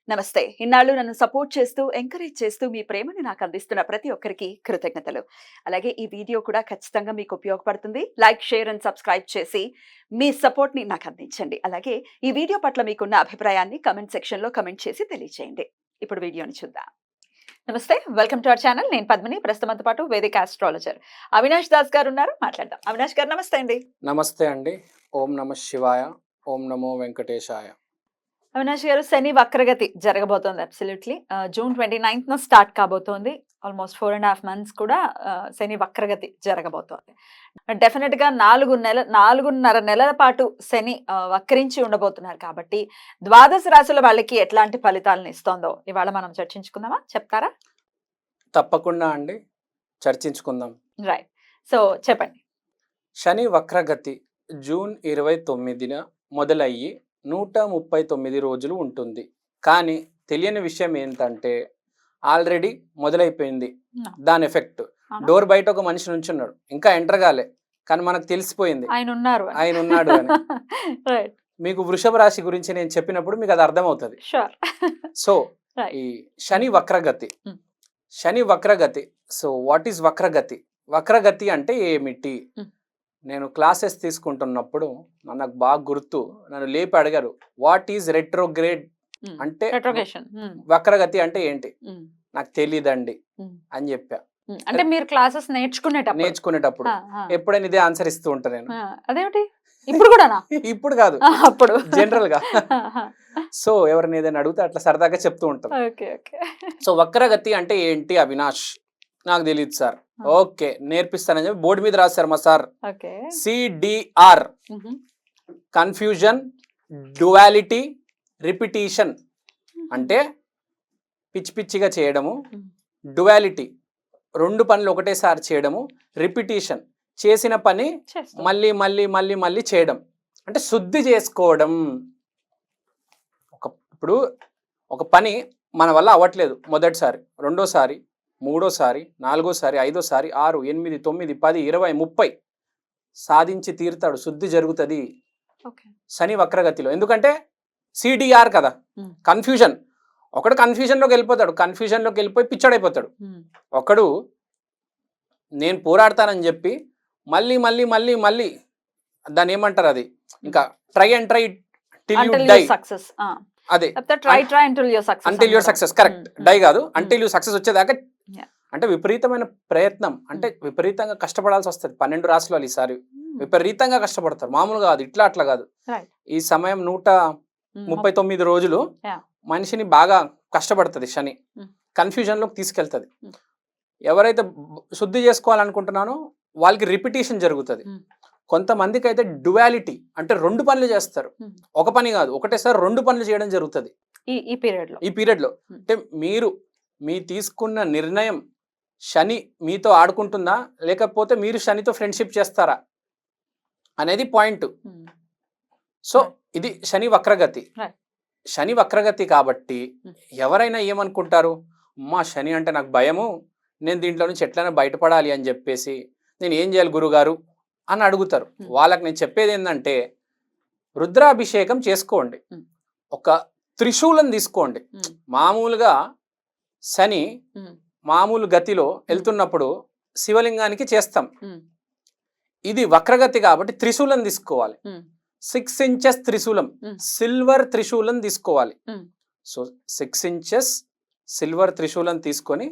నమస్తే. ఇన్నాళ్ళు నన్ను సపోర్ట్ చేస్తూ, ఎంకరేజ్ చేస్తూ మీ ప్రేమని నాకు అందిస్తున్న ప్రతి ఒక్కరికి కృతజ్ఞతలు. అలాగే ఈ వీడియో కూడా ఖచ్చితంగా మీకు ఉపయోగపడుతుంది. లైక్, షేర్ అండ్ సబ్స్క్రైబ్ చేసి మీ సపోర్ట్‌ని నాకు అందించండి. అలాగే ఈ వీడియో పట్ల మీకున్న అభిప్రాయాన్ని కామెంట్ సెక్షన్‌లో కామెంట్ చేసి తెలియజేయండి. ఇప్పుడు వీడియోని చూద్దాం. నమస్తే. Welcome to our channel. నేను పద్మిని. ప్రస్తుతంతో పాటు వేదిక ఆస్ట్రాలజర్ అవినాష్ దాస్ గారు ఉన్నారు. మాట్లాడదాం. అవినాష్ గారు నమస్తే అండి. నమస్తే అండి. ఓం నమః శివాయ. ఓం నమో వెంకటేశాయ. అవినాష్ గారు, శని వక్రగతి జరగబోతోంది. అబ్సల్యూట్‌లీ జూన్ 29న స్టార్ట్ కాబోతోంది. ఆల్మోస్ట్ 4.5 మంత్స్ కూడా శని వక్రగతి జరగబోతోంది. డెఫినెట్‌గా 4.5 నెలల పాటు శని వక్రించి ఉండబోతున్నారు కాబట్టి ద్వాదశ రాశుల వాళ్ళకి ఎట్లాంటి ఫలితాలను ఇస్తోందో ఇవాళ మనం చర్చించుకుందామా? చెప్తారా? తప్పకుండా అండి, చర్చించుకుందాం. రైట్. సో చెప్పండి. శని వక్రగతి జూన్ 29న మొదలయ్యి 139 రోజులు ఉంటుంది. కానీ తెలియని విషయం ఏంటంటే ఆల్రెడీ మొదలైపోయింది దాని ఎఫెక్ట్. డోర్ బయట ఒక మనిషి నుంచున్నాడు, ఇంకా ఎంటర్ కాలే, కానీ మనకు తెలిసిపోయింది ఆయన ఉన్నాడు అని. మీకు వృషభ రాశి గురించి నేను చెప్పినప్పుడు మీకు అది అర్థమవుతుంది. సో ఈ శని వక్రగతి, శని వక్రగతి. సో వాట్ ఈస్ వక్రగతి? వక్రగతి అంటే ఏమిటి? నేను క్లాసెస్ తీసుకుంటున్నప్పుడు నాకు బాగా గుర్తు, నన్ను లేపి అడిగారు వాట్ ఈజ్ రెట్రోగ్రేడ్ అంటే, వక్రగతి అంటే ఏంటి? నాకు తెలియదండి అని చెప్పా. అంటే మీరు క్లాసెస్ నేర్చుకునేటప్పుడు ఎప్పుడైనా ఇదే ఆన్సర్ ఇస్తూ ఉంటా నేను. అదేమిటి ఇప్పుడు కూడా? ఇప్పుడు కాదు, అప్పుడు జనరల్ గా. సో ఎవరిని ఏదైనా అడిగితే అట్లా సరదాగా చెప్తూ ఉంటాం. సో వక్రగతి అంటే ఏంటి అవినాష్? నాకు తెలియదు సార్. ఓకే, నేర్పిస్తానని చెప్పి బోర్డు మీద రాశారు మా sir. CDR, confusion, duality, repetition. అంటే పిచ్చి పిచ్చిగా చేయడము, డ్యువాలిటీ రెండు పనులు ఒకటేసారి చేయడము, రిపిటీషన్ చేసిన పని మళ్ళీ మళ్ళీ మళ్ళీ మళ్ళీ చేయడం, అంటే శుద్ధి చేసుకోవడం. ఇప్పుడు ఒక పని మన వల్ల అవ్వట్లేదు, మొదటిసారి, రెండోసారి, మూడోసారి, నాలుగోసారి, ఐదోసారి, 6, 8, 9, 10, 20, 30 సాధించి తీరుతాడు. శుద్ధి జరుగుతుంది శని వక్రగతిలో. ఎందుకంటే సిడిఆర్ కదా, కన్ఫ్యూజన్. ఒకడు కన్ఫ్యూజన్లోకి వెళ్ళిపోతాడు, కన్ఫ్యూజన్లోకి వెళ్ళిపోయి పిచ్చడైపోతాడు. ఒకడు నేను పోరాడతానని చెప్పి మళ్ళీ మళ్ళీ మళ్ళీ మళ్ళీ దాన్ని ఏమంటారు, అది ఇంకా try and try till you die. అదే until your success. Correct. Die కాదు, అంటిల్ యూ సక్సెస్ వచ్చేదాకా. అంటే విపరీతమైన ప్రయత్నం, అంటే విపరీతంగా కష్టపడాల్సి వస్తుంది. 12 రాశులు వాళ్ళు ఈసారి విపరీతంగా కష్టపడతారు, మామూలుగా కాదు, ఇట్లా అట్లా కాదు. ఈ సమయం 139 రోజులు మనిషిని బాగా కష్టపడుతుంది. శని కన్ఫ్యూజన్ లోకి తీసుకెళ్తుంది. ఎవరైతే శుద్ధి చేసుకోవాలనుకుంటున్నానో వాళ్ళకి రిపిటీషన్ జరుగుతుంది. కొంతమందికి అయితే డ్యువాలిటీ, అంటే రెండు పనులు చేస్తారు. ఒక పని కాదు, ఒకటేసారి రెండు పనులు చేయడం జరుగుతుంది ఈ పీరియడ్ లో. అంటే మీ తీసుకున్న నిర్ణయం శని మీతో ఆడుకుంటుందా, లేకపోతే మీరు శనితో ఫ్రెండ్షిప్ చేస్తారా అనేది పాయింట్. సో ఇది శని వక్రగతి. శని వక్రగతి కాబట్టి ఎవరైనా ఏమనుకుంటారు, అమ్మా శని అంటే నాకు భయము, నేను దీంట్లో నుంచి ఎట్లైనా బయటపడాలి అని చెప్పేసి నేను ఏం చేయాలి గురుగారు అని అడుగుతారు. వాళ్ళకి నేను చెప్పేది ఏంటంటే రుద్రాభిషేకం చేసుకోండి, ఒక త్రిశూలం తీసుకోండి. మామూలుగా శని మామూలు గతిలో వెళ్తున్నప్పుడు శివలింగానికి చేస్తాం, ఇది వక్రగతి కాబట్టి త్రిశూలం తీసుకోవాలి. 6 inches త్రిశూలం, సిల్వర్ త్రిశూలం తీసుకోవాలి. సో 6 inches సిల్వర్ త్రిశూలం తీసుకొని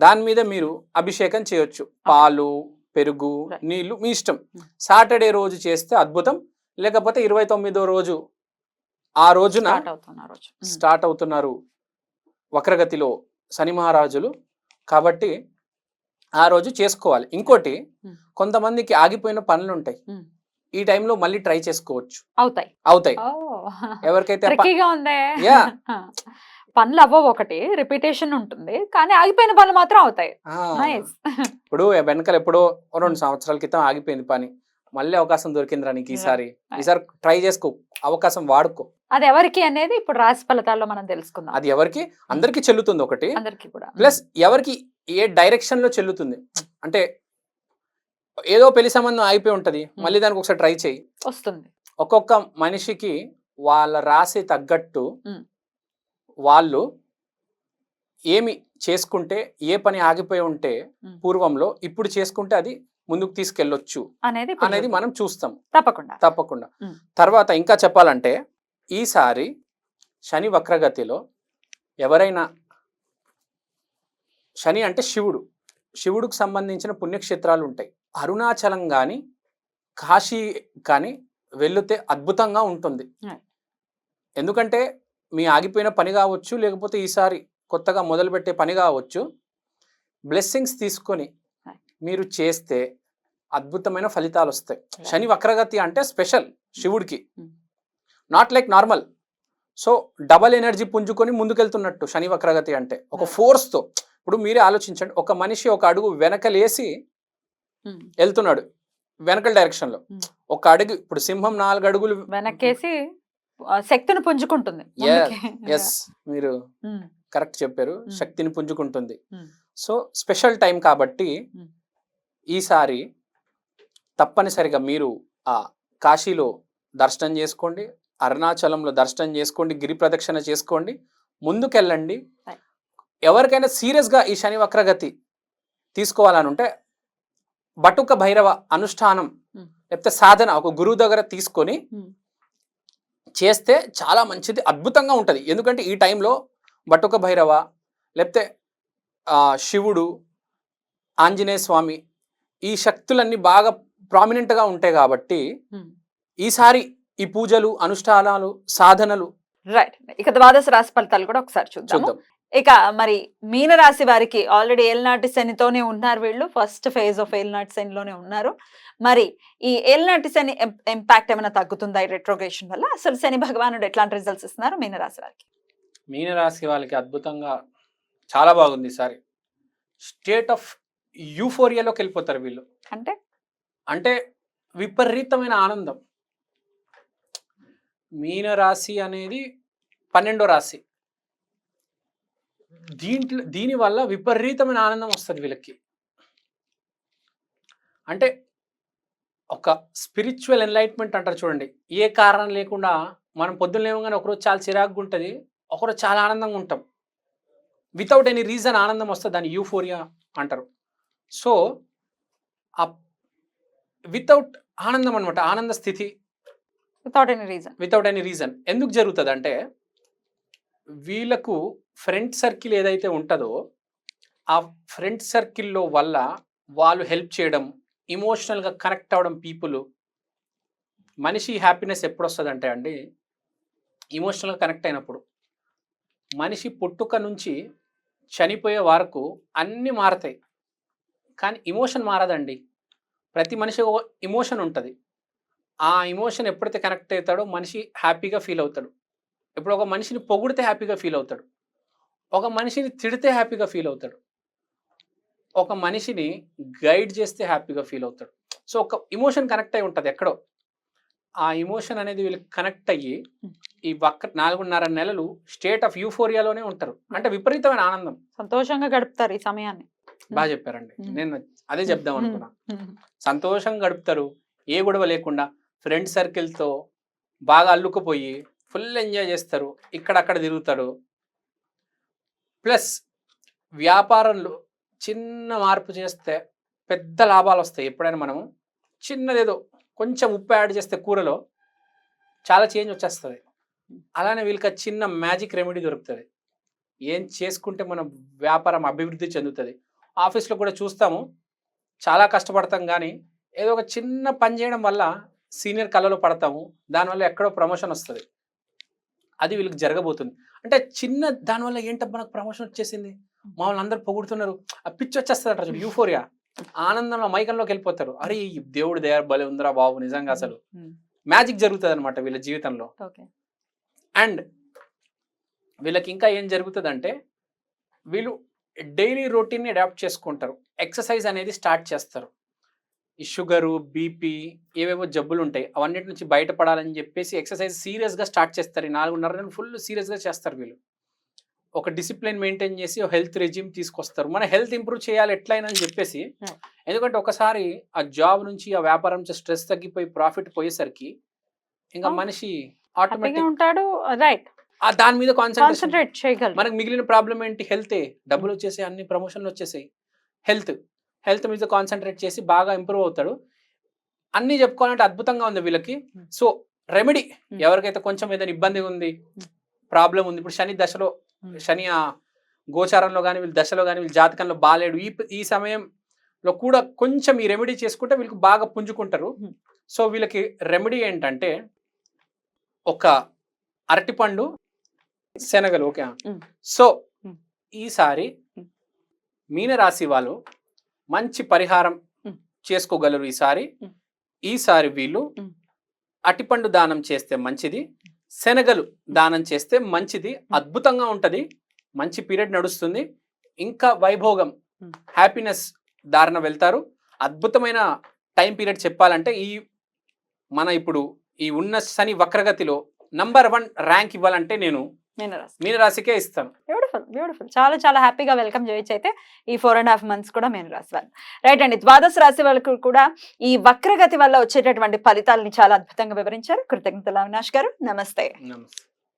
దాని మీద మీరు అభిషేకం చేయొచ్చు. పాలు, పెరుగు, నీళ్లు మీ ఇష్టం. సాటర్డే రోజు చేస్తే అద్భుతం, లేకపోతే 29వ రోజు, ఆ రోజున స్టార్ట్ అవుతున్నారు వక్రగతిలో శని మహారాజులు కాబట్టి ఆ రోజు చేసుకోవాలి. ఇంకోటి, కొంతమందికి ఆగిపోయిన పనులు ఉంటాయి, ఈ టైంలో మళ్ళీ ట్రై చేసుకోవచ్చు, అవుతాయి. ఎవరికైతే పనులు అవ్వవు, ఒకటి రిపిటేషన్ ఉంటుంది, కానీ ఆగిపోయిన పనులు మాత్రం అవుతాయి. ఇప్పుడు వెనకాల ఎప్పుడో 2 సంవత్సరాల క్రితం ఆగిపోయింది పని, మళ్ళీ అవకాశం దొరికిందిరా నీకు, ఈసారి ట్రై చేసుకో, అవకాశం వాడుకో. అది ఎవరికి అనేది ఇప్పుడు రాశి ఫలితాల్లో మనం తెలుసుకుందాం. అది ఎవరికి, అందరికి చెల్లుతుంది ఒకటి, ప్లస్ ఎవరికి ఏ డైరెక్షన్ లో చెల్లుతుంది. అంటే ఏదో పెళ్లి సంబంధం ఆగిపోయి ఉంటది, మళ్ళీ దానికి ఒకసారి ట్రై చేయి, వస్తుంది. ఒక్కొక్క మనిషికి వాళ్ళ రాశి తగ్గట్టు వాళ్ళు ఏమి చేసుకుంటే ఏ పని ఆగిపోయి ఉంటే పూర్వంలో ఇప్పుడు చేసుకుంటే అది ముందుకు తీసుకెళ్ళొచ్చు అనేది ఇప్పుడు అనేది చూద్దాం. మనం చూస్తాం తప్పకుండా. తప్పకుండా. ఉమ్. తర్వాత ఇంకా చెప్పాలంటే ఈసారి శని వక్రగతిలో ఎవరైనా, శని అంటే శివుడికి సంబంధించిన పుణ్యక్షేత్రాలు ఉంటాయి. అరుణాచలం కానీ కాశీ కానీ వెళితే అద్భుతంగా ఉంటుంది. Right. ఎందుకంటే మీ ఆగిపోయిన పని కావచ్చు, లేకపోతే ఈసారి కొత్తగా మొదలుపెట్టే పని కావచ్చు, బ్లెస్సింగ్స్ తీసుకొని Right. మీరు చేస్తే అద్భుతమైన ఫలితాలు వస్తాయి. Right. శని వక్రగతి అంటే స్పెషల్ శివుడికి, Mm. Not like normal. So double energy పుంజుకొని ముందుకెళ్తున్నట్టు శని వక్రగతి అంటే ఒక Right. ఫోర్స్తో. ఇప్పుడు మీరే ఆలోచించండి, ఒక మనిషి ఒక అడుగు వెనకలేసి ఉమ్. వెళ్తున్నాడు వెనకల డైరెక్షన్లో. Mm. ఒక అడుగు, ఇప్పుడు సింహం 4 అడుగులు వెనక్కేసి శక్తిని పుంజుకుంటుంది ముందుకి. ఎస్, మీరు ఉమ్. కరెక్ట్ చెప్పారు, Mm. శక్తిని పుంజుకుంటుంది. Mm. సో స్పెషల్ టైం కాబట్టి Mm. ఈసారి తప్పనిసరిగా మీరు ఆ కాశీలో దర్శనం చేసుకోండి, అరుణాచలంలో దర్శనం చేసుకోండి, గిరి ప్రదక్షిణ చేసుకోండి, ముందుకెళ్ళండి. Right. ఎవరికైనా సీరియస్గా ఈ శని వక్రగతి తీసుకోవాలని ఉంటే బటుక భైరవ అనుష్ఠానం Mm. లేకపోతే సాధన ఒక గురువు దగ్గర తీసుకొని Mm. చేస్తే చాలా మంచిది, అద్భుతంగా ఉంటుంది. ఎందుకంటే ఈ టైంలో బటుక భైరవ లేకపోతే శివుడు, ఆంజనేయ స్వామి, ఈ శక్తులన్నీ బాగా ప్రామినెంట్గా ఉంటాయి కాబట్టి ఉమ్. ఈసారి ఈ పూజలు, అనుష్ఠానాలు, సాధనలు రైట్. ఇక ద్వాదశ రాశి ఫలితాలు కూడా ఒకసారి చూద్దాం. చూద్దాం. ఇక మరి మీన రాశి వారికి ఆల్రెడీ ఏలినాటి శనితోనే ఉన్నారు వీళ్ళు, ఫస్ట్ ఫేజ్ ఆఫ్ ఏలినాటి శనిలోనే ఉన్నారు. మరి ఈ ఏలినాటి శని ఇంపాక్ట్ ఏమైనా తగ్గుతుందా ఈ రెట్రోగ్రేషన్ వల్ల? అసలు శని భగవానుడు ఎట్లాంటి రిజల్ట్స్ ఇస్తున్నారు మీన రాశి వారికి? మీనరాశి వాళ్ళకి అద్భుతంగా చాలా బాగుంది ఈసారి. స్టేట్ ఆఫ్ యూఫోరియాలోకి వెళ్ళిపోతారు వీళ్ళు. అంటే అంటే విపరీతమైన ఆనందం. మీనరాశి అనేది 12వ రాశి. దీనివల్ల విపరీతమైన ఆనందం వస్తుంది వీళ్ళకి. అంటే ఒక స్పిరిచువల్ ఎన్లైట్మెంట్ అంటారు చూడండి. ఏ కారణం లేకుండా మనం పొద్దున్న లేవగానే ఒకరోజు చాలా చిరాకుగా ఉంటుంది, ఒకరోజు చాలా ఆనందంగా ఉంటాం. వితౌట్ ఎనీ రీజన్ ఆనందం వస్తుంది, దాన్ని యూఫోరియా అంటారు. సో వితౌట్ ఆనందం అనమాట, ఆనంద స్థితి వితౌట్ ఎనీ రీజన్. ఎందుకు జరుగుతుంది అంటే వీళ్ళకు ఫ్రెండ్ సర్కిల్ ఏదైతే ఉంటుందో ఆ ఫ్రెండ్ సర్కిల్లో వల్ల వాళ్ళు హెల్ప్ చేయడం, ఇమోషనల్గా కనెక్ట్ అవ్వడం. మనిషి హ్యాపీనెస్ ఎప్పుడు వస్తుంది అంటే అండి, ఇమోషనల్గా కనెక్ట్ అయినప్పుడు. మనిషి పుట్టుక నుంచి చనిపోయే వరకు అన్నీ మారతాయి, కానీ ఇమోషన్ మారదండి. ప్రతి మనిషి ఒక ఇమోషన్ ఉంటుంది. ఆ ఇమోషన్ ఎప్పుడైతే కనెక్ట్ అవుతాడో మనిషి హ్యాపీగా ఫీల్ అవుతాడు. ఇప్పుడు ఒక మనిషిని పొగిడితే హ్యాపీగా ఫీల్ అవుతాడు, ఒక మనిషిని తిడితే హ్యాపీగా ఫీల్ అవుతాడు, ఒక మనిషిని గైడ్ చేస్తే హ్యాపీగా ఫీల్ అవుతాడు. సో ఒక ఇమోషన్ కనెక్ట్ అయి ఉంటుంది ఎక్కడో. ఆ ఇమోషన్ అనేది వీళ్ళకి కనెక్ట్ అయ్యి ఈ 4.5 నెలలు స్టేట్ ఆఫ్ యూఫోరియాలోనే ఉంటారు. అంటే విపరీతమైన ఆనందం, సంతోషంగా గడుపుతారు ఈ సమయాన్ని. బాగా చెప్పారండి. నేను అదే చెప్దాం అనుకున్నా. సంతోషంగా గడుపుతారు, ఏ గొడవ లేకుండా ఫ్రెండ్ సర్కిల్తో బాగా అల్లుకుపోయి ఫుల్ ఎంజాయ్ చేస్తారు, ఇక్కడక్కడ తిరుగుతారు. ప్లస్ వ్యాపారంలో చిన్న మార్పు చేస్తే పెద్ద లాభాలు వస్తాయి. ఎప్పుడైనా మనము చిన్నదేదో కొంచెం ఉప్పు యాడ్ చేస్తే కూరలో చాలా చేంజ్ వచ్చేస్తుంది. అలానే వీళ్ళకి చిన్న మ్యాజిక్ రెమెడీ దొరుకుతుంది. ఏం చేసుకుంటే మన వ్యాపారం అభివృద్ధి చెందుతుంది. ఆఫీస్లో కూడా చూస్తాము, చాలా కష్టపడతాం, కానీ ఏదో ఒక చిన్న పని చేయడం వల్ల సీనియర్ కళ్ళలో పడతాము, దానివల్ల ఎక్కడో ప్రమోషన్ వస్తుంది. అది వీళ్ళకి జరగబోతుంది. అంటే చిన్న దానివల్ల ఏంటబ్బా నాకు ప్రమోషన్ వచ్చేసింది, మా వాళ్ళు అందరు పొగుడుతున్నారు, ఆ పిచ్చి వచ్చేస్తుంది అంటారు చూడు, యూఫోరియా. ఆనందంలో మైకంలోకి వెళ్ళిపోతారు. అరే ఈ దేవుడి దయ భలే ఉందిరా బాబు, నిజంగా అసలు మ్యాజిక్ జరుగుతుంది అనమాట వీళ్ళ జీవితంలో. అండ్ వీళ్ళకి ఇంకా ఏం జరుగుతుందంటే వీళ్ళు డైలీ రొటీన్ని అడాప్ట్ చేసుకుంటారు. ఎక్సర్సైజ్ అనేది స్టార్ట్ చేస్తారు. ఈ షుగరు, బీపీ, ఏవేవో జబ్బులు ఉంటాయి, అవన్నిటి నుంచి బయటపడాలని చెప్పేసి ఎక్సర్సైజ్ సీరియస్గా స్టార్ట్ చేస్తారు. ఈ 4.5 నెలలు ఫుల్ సీరియస్గా చేస్తారు వీళ్ళు. ఒక డిసిప్లిన్ మెయింటైన్ చేసి హెల్త్ రెజ్యూమ్ తీసుకొస్తారు. మన హెల్త్ ఇంప్రూవ్ చేయాలి ఎట్లయినా అని చెప్పేసి. ఎందుకంటే ఒకసారి ఆ జాబ్ నుంచి, ఆ వ్యాపారం నుంచి స్ట్రెస్ తగ్గిపోయి ప్రాఫిట్ పోయేసరికి ఇంకా మనిషి ఆటోమేటిక్ ఉంటాడు. రైట్. దాని మీద కాన్సన్ట్రేషన్. కాన్సన్ట్రేట్ చేయగలరు. మనకు మిగిలిన ప్రాబ్లం ఏంటి? హెల్తే. డబ్బులు వచ్చేసి అన్ని ప్రమోషన్లు వచ్చేసాయి. హెల్త్ మీద కాన్సన్ట్రేట్ చేసి బాగా ఇంప్రూవ్ అవుతాడు. అన్ని చెప్పుకోవాలంటే అద్భుతంగా ఉంది వీళ్ళకి. సో రెమెడీ ఎవరికైతే కొంచెం ఏదైనా ఇబ్బంది ఉంది, ప్రాబ్లం ఉంది, ఇప్పుడు శని దశలో, శని ఆ గోచారంలో కానీ వీళ్ళ దశలో కానీ వీళ్ళ జాతకంలో బాలేడు, ఈ సమయంలో కూడా కొంచెం ఈ రెమెడీ చేసుకుంటే వీళ్ళకి బాగా పుంజుకుంటారు. సో వీళ్ళకి రెమెడీ ఏంటంటే ఒక అరటిపండు, శనగలు. ఓకే. సో ఈసారి మీనరాశి వాళ్ళు మంచి పరిహారం చేసుకోగలరు. ఈసారి వీళ్ళు అటిపండు దానం చేస్తే మంచిది, శనగలు దానం చేస్తే మంచిది. అద్భుతంగా ఉంటది, మంచి పీరియడ్ నడుస్తుంది, ఇంకా వైభోగం, హ్యాపీనెస్ దారిన వెళ్తారు. అద్భుతమైన టైం పీరియడ్ చెప్పాలంటే మన ఇప్పుడు ఈ ఉన్న శని వక్రగతిలో నంబర్ 1 ర్యాంక్ ఇవ్వాలంటే నేను మీనరాశికే ఇస్తాను. బ్యూటిఫుల్. చాలా చాలా హ్యాపీగా వెల్కమ్ చేయొచ్చు అయితే ఈ 4.5 months కూడా మీనరాశి వాళ్ళు. రైట్ అండి. ద్వాదశ రాశి వాళ్ళకు కూడా ఈ వక్రగతి వల్ల వచ్చేటటువంటి ఫలితాలని చాలా అద్భుతంగా వివరించారు. కృతజ్ఞతలు అవినాష్ గారు. నమస్తే. నమస్తే.